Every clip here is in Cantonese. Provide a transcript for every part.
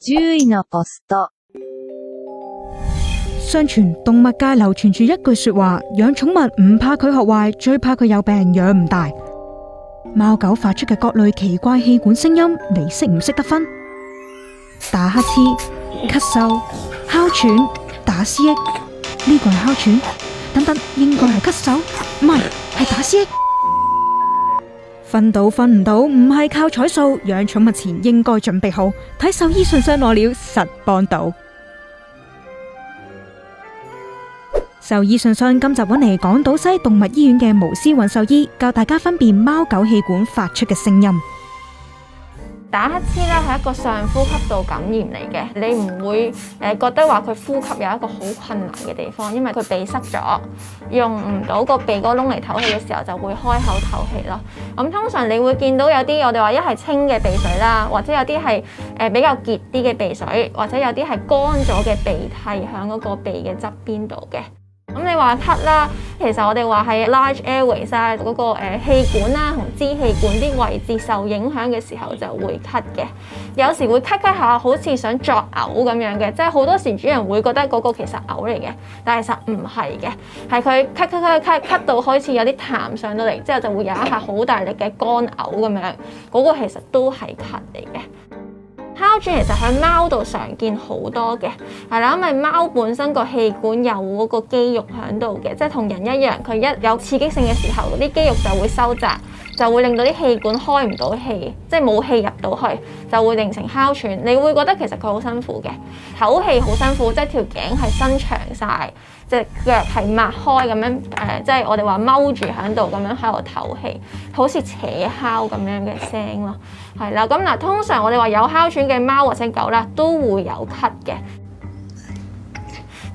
10位のポスト。相傳動物界流傳住一句說話：養寵物唔怕佢學壞，最怕佢有病養唔大。貓狗發出嘅各類奇怪氣管聲音，你識唔識得分？打乞嗤、咳嗽、哮喘、打思噎，呢個係哮喘？等等，應該係咳嗽，唔係，係打思噎。分到分唔到，唔係靠彩數，養寵物前應該準備好，睇獸醫信箱攞料，實幫到。獸醫信箱今集揾嚟港島西動物醫院嘅巫思韻獸醫，教大家分辨貓狗氣管發出嘅聲音。打乞嗤咧係一個上呼吸道感染嚟嘅，你唔會覺得話佢呼吸有一個好困難嘅地方，因為佢鼻塞咗，用唔到個鼻哥窿嚟唞氣嘅時候就會開口唞氣咯。咁通常你會見到有啲我哋話一係清嘅鼻水啦，或者有啲係比較結啲嘅鼻水，或者有啲係乾咗嘅鼻涕喺嗰個鼻嘅側邊度嘅。咁你話咳啦，其實我哋話係 large airways 啊，嗰個氣管啦同支氣管啲位置受影響嘅時候就會咳嘅。有時會咳下，好似想作嘔咁樣嘅，即係好多時主人會覺得嗰個其實嘔嚟嘅，但係其實唔係嘅，係佢咳到開始有啲痰上到嚟之後，就會有一下好大力嘅乾嘔咁樣，嗰個其實都係咳嚟嘅。哮喘其實喺貓度常見好多嘅，係啦，因為貓本身個氣管有嗰個肌肉喺度嘅，即係同人一樣，佢一有刺激性嘅時候，啲肌肉就會收窄，就會令到啲氣管開唔到氣，即係冇氣入到去，就會形成哮喘。你會覺得其實佢好辛苦嘅，唞氣好辛苦，即係條頸係伸長晒，隻腳係擘開咁樣，即係我哋話踎住喺度咁樣喺度唞氣，好似扯哮咁樣嘅聲咯，係啦。咁嗱，通常我哋話有哮喘嘅貓或者狗啦，都會有咳嘅。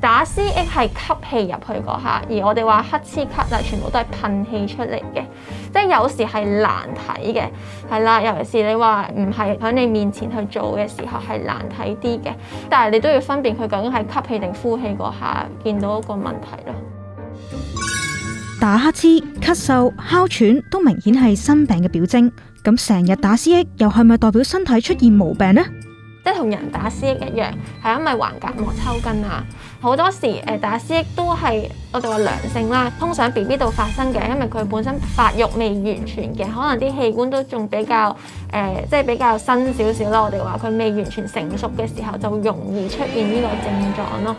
打思噎係吸氣入去嗰下，而我哋話乞嗤咳啊，全部都係噴氣出嚟嘅，即係有時係難睇嘅，係啦，尤其是你話唔係喺你面前去做嘅時候係難睇啲嘅，但係你都要分辨佢究竟係吸氣定呼氣嗰下，見到一個問題咯。打乞嗤、咳嗽、哮喘都明顯係新病嘅表徵，咁成日打思噎又係咪代表身體出現毛病呢？即係同人打思噎一樣，係因為橫膈膜抽筋啊。好多時打思噎都係我哋話良性啦，通常 BB 度發生嘅，因為佢本身發育未完全嘅，可能啲氣管都仲比較即係比較新少少啦。我哋話佢未完全成熟嘅時候，就容易出現呢個症狀咯。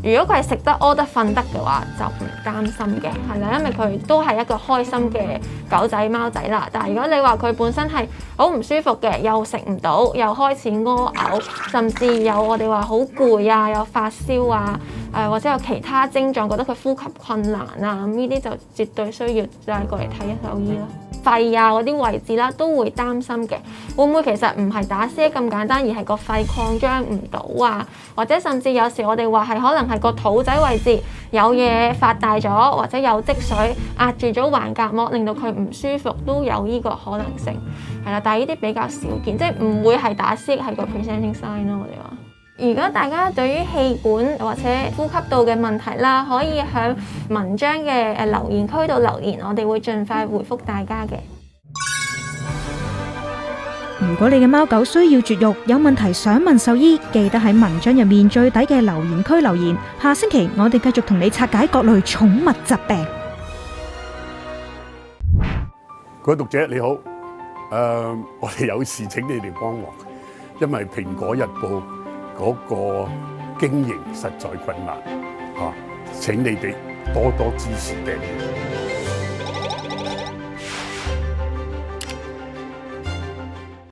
如果佢係食得屙得瞓得嘅話，就唔擔心嘅，係啦，因為佢都係一個開心嘅狗仔貓仔啦。但係如果你話佢本身係好唔舒服嘅，又食唔到，又開始屙嘔，甚至有我哋話好攰啊，有發燒啊，或者有其他症狀，覺得佢呼吸困難啊，咁呢啲就絕對需要帶過嚟睇一獸醫咯。肺啊嗰啲位置啦，都會擔心嘅，會唔會其實唔係打思噎咁簡單，而係個肺擴張唔到啊？或者甚至有時我哋話係可能係個肚仔位置有嘢發大咗，或者有積水壓住咗橫膈膜，令到佢唔舒服，都有呢個可能性，係啦。但係呢啲比較少見，即係唔會係打思噎係個 presenting sign 咯。我哋話，如果大家對於氣管或者呼吸道嘅問題啦，可以喺文章嘅留言區度留言，我哋會盡快回覆大家嘅。如果你嘅貓狗需要絕育，有問題想問獸醫，記得喺文章入面最底嘅留言區留言。下星期我哋繼續同你拆解各類寵物疾病。各位讀者你好，我哋有事請你哋幫忙，因為《蘋果日報》嗰個經營實在困難，請你哋多多支持訂閱。